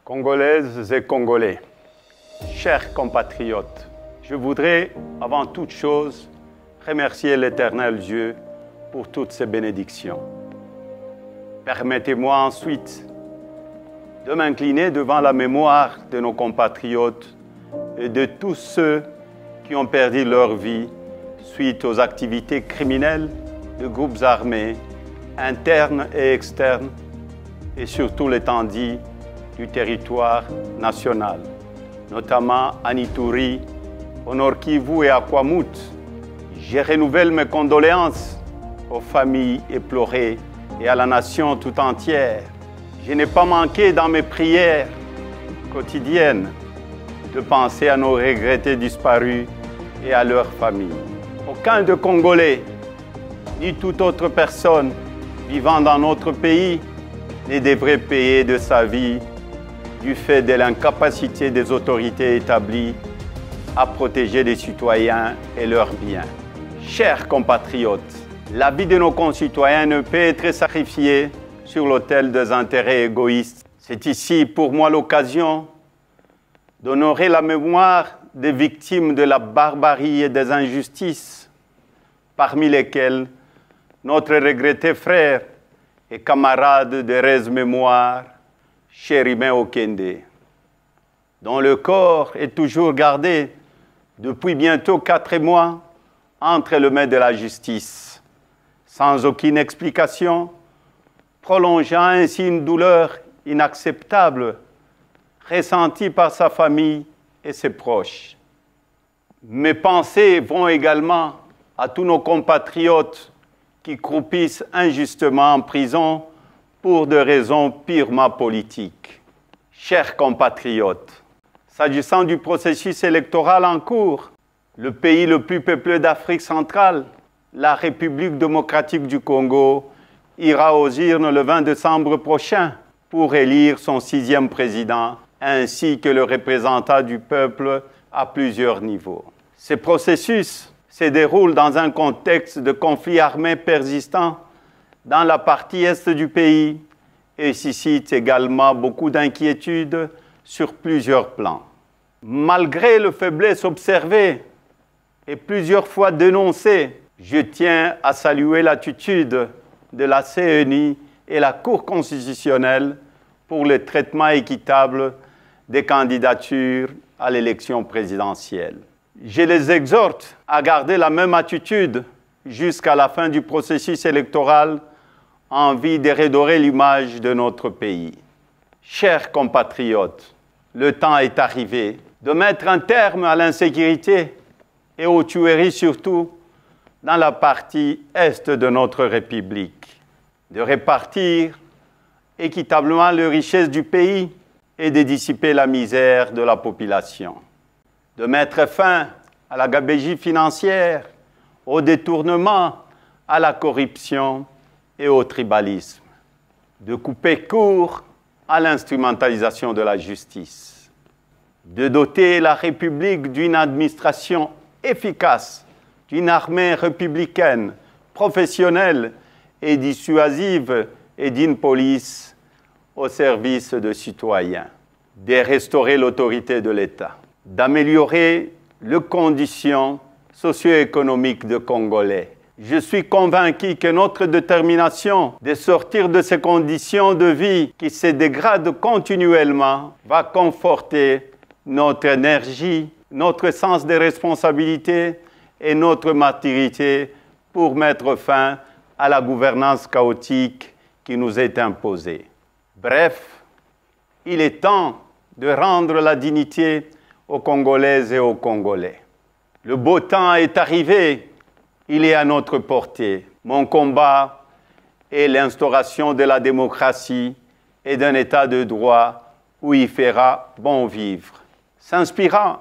Congolaises et Congolais, chers compatriotes, je voudrais, avant toute chose, remercier l'Éternel Dieu pour toutes ses bénédictions. Permettez-moi ensuite de m'incliner devant la mémoire de nos compatriotes et de tous ceux qui ont perdu leur vie suite aux activités criminelles de groupes armés, internes et externes, et surtout l'étendue du territoire national, notamment à Ituri, au Nord Kivu et à Kwamut. Je renouvelle mes condoléances aux familles éplorées et à la nation tout entière. Je n'ai pas manqué dans mes prières quotidiennes de penser à nos regrettés disparus et à leurs familles. Aucun de Congolais, ni toute autre personne vivant dans notre pays ne devrait payer de sa vie du fait de l'incapacité des autorités établies à protéger les citoyens et leurs biens. Chers compatriotes, la vie de nos concitoyens ne peut être sacrifiée sur l'autel des intérêts égoïstes. C'est ici pour moi l'occasion d'honorer la mémoire des victimes de la barbarie et des injustices, parmi lesquelles notre regretté frère et camarade de Rez Mémoire, Chérimain Okende, dont le corps est toujours gardé depuis bientôt 4 mois entre les mains de la justice, sans aucune explication, prolongeant ainsi une douleur inacceptable ressentie par sa famille et ses proches. Mes pensées vont également à tous nos compatriotes qui croupissent injustement en prison pour des raisons purement politiques. Chers compatriotes, s'agissant du processus électoral en cours, le pays le plus peuplé d'Afrique centrale, la République démocratique du Congo, ira aux urnes le 20 décembre prochain pour élire son 6e président, ainsi que le représentant du peuple à plusieurs niveaux. Ce processus se déroule dans un contexte de conflit armé persistant dans la partie est du pays et suscite également beaucoup d'inquiétudes sur plusieurs plans. Malgré les faiblesses observées et plusieurs fois dénoncées, je tiens à saluer l'attitude de la CENI et la Cour constitutionnelle pour le traitement équitable des candidatures à l'élection présidentielle. Je les exhorte à garder la même attitude jusqu'à la fin du processus électoral en vue de redorer l'image de notre pays. Chers compatriotes, le temps est arrivé de mettre un terme à l'insécurité et aux tueries surtout dans la partie est de notre République, de répartir équitablement les richesses du pays et de dissiper la misère de la population, de mettre fin à la gabegie financière, au détournement, à la corruption et au tribalisme, de couper court à l'instrumentalisation de la justice, de doter la République d'une administration efficace, d'une armée républicaine, professionnelle et dissuasive et d'une police au service des citoyens, de restaurer l'autorité de l'État, d'améliorer les conditions socio-économiques des Congolais. Je suis convaincu que notre détermination de sortir de ces conditions de vie qui se dégradent continuellement va conforter notre énergie, notre sens de responsabilité et notre maturité pour mettre fin à la gouvernance chaotique qui nous est imposée. Bref, il est temps de rendre la dignité aux Congolaises et aux Congolais. Le beau temps est arrivé. Il est à notre portée. Mon combat est l'instauration de la démocratie et d'un état de droit où il fera bon vivre. S'inspirant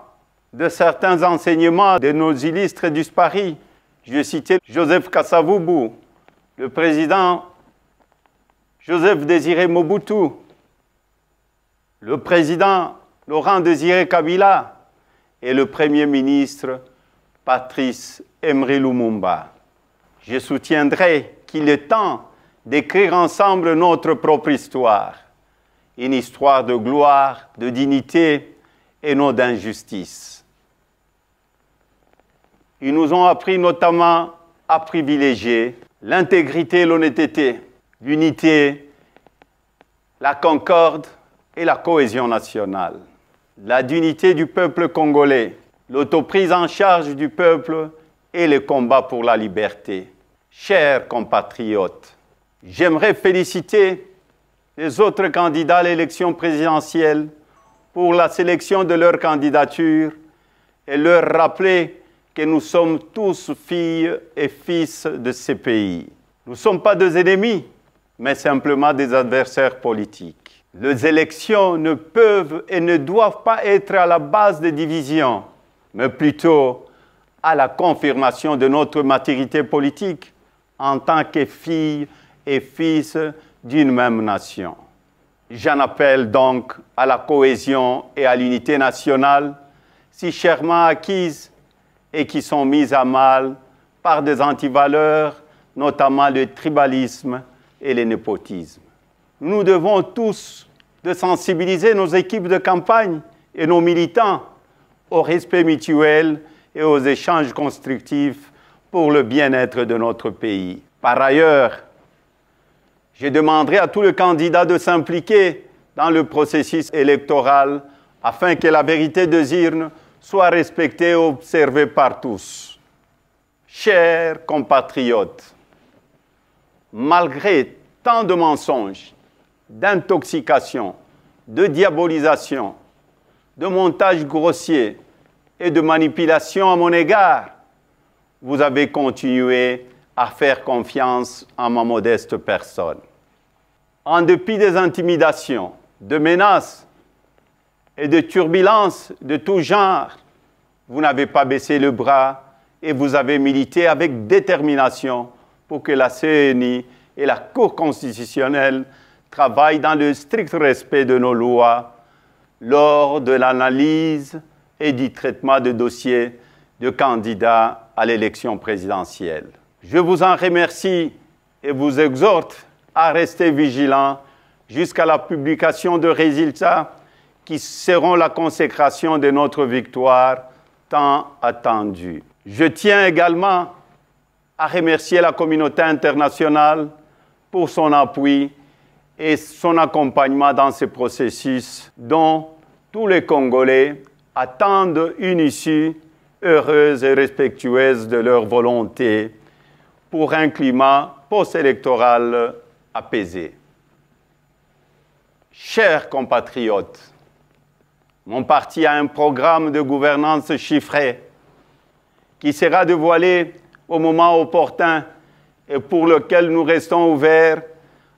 de certains enseignements de nos illustres disparus, je citais Joseph Kasavubu, le président Joseph Désiré Mobutu, le président Laurent Désiré Kabila et le premier ministre Patrice Emery Lumumba. Je soutiendrai qu'il est temps d'écrire ensemble notre propre histoire, une histoire de gloire, de dignité et non d'injustice. Ils nous ont appris notamment à privilégier l'intégrité et l'honnêteté, l'unité, la concorde et la cohésion nationale, la dignité du peuple congolais, l'autoprise en charge du peuple et le combat pour la liberté. Chers compatriotes, j'aimerais féliciter les autres candidats à l'élection présidentielle pour la sélection de leur candidature et leur rappeler que nous sommes tous filles et fils de ces pays. Nous ne sommes pas des ennemis, mais simplement des adversaires politiques. Les élections ne peuvent et ne doivent pas être à la base des divisions, mais plutôt à la confirmation de notre maturité politique en tant que filles et fils d'une même nation. J'en appelle donc à la cohésion et à l'unité nationale, si chèrement acquises et qui sont mises à mal par des antivaleurs, notamment le tribalisme et le népotisme. Nous devons tous de sensibiliser nos équipes de campagne et nos militants au respect mutuel et aux échanges constructifs pour le bien-être de notre pays. Par ailleurs, je demanderai à tous les candidats de s'impliquer dans le processus électoral afin que la vérité des urnes soit respectée et observée par tous. Chers compatriotes, malgré tant de mensonges, d'intoxication, de diabolisation, de montages grossiers et de manipulation à mon égard, vous avez continué à faire confiance en ma modeste personne. En dépit des intimidations, de menaces et de turbulences de tout genre, vous n'avez pas baissé le bras et vous avez milité avec détermination pour que la CENI et la Cour constitutionnelle travaillent dans le strict respect de nos lois lors de l'analyse et du traitement de dossiers de candidats à l'élection présidentielle. Je vous en remercie et vous exhorte à rester vigilants jusqu'à la publication de résultats qui seront la consécration de notre victoire tant attendue. Je tiens également à remercier la communauté internationale pour son appui et son accompagnement dans ce processus dont tous les Congolais attendent une issue heureuse et respectueuse de leur volonté pour un climat post-électoral apaisé. Chers compatriotes, mon parti a un programme de gouvernance chiffré qui sera dévoilé au moment opportun et pour lequel nous restons ouverts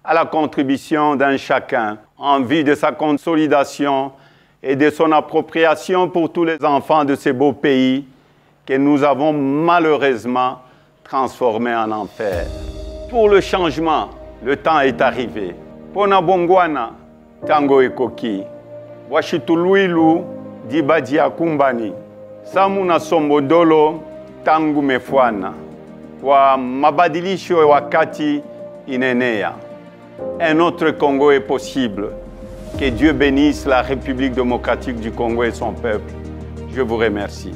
à la contribution d'un chacun en vue de sa consolidation et de son appropriation pour tous les enfants de ces beaux pays que nous avons malheureusement transformés en enfer. Pour le changement, le temps est arrivé. Pona bongwana, tango ekoki. Washituluilu, dibadia kumbani. Samuna sombodolo, tangu mefwana. Kwa mabadilisho ya wakati inenea. Un autre Congo est possible. Que Dieu bénisse la République démocratique du Congo et son peuple. Je vous remercie.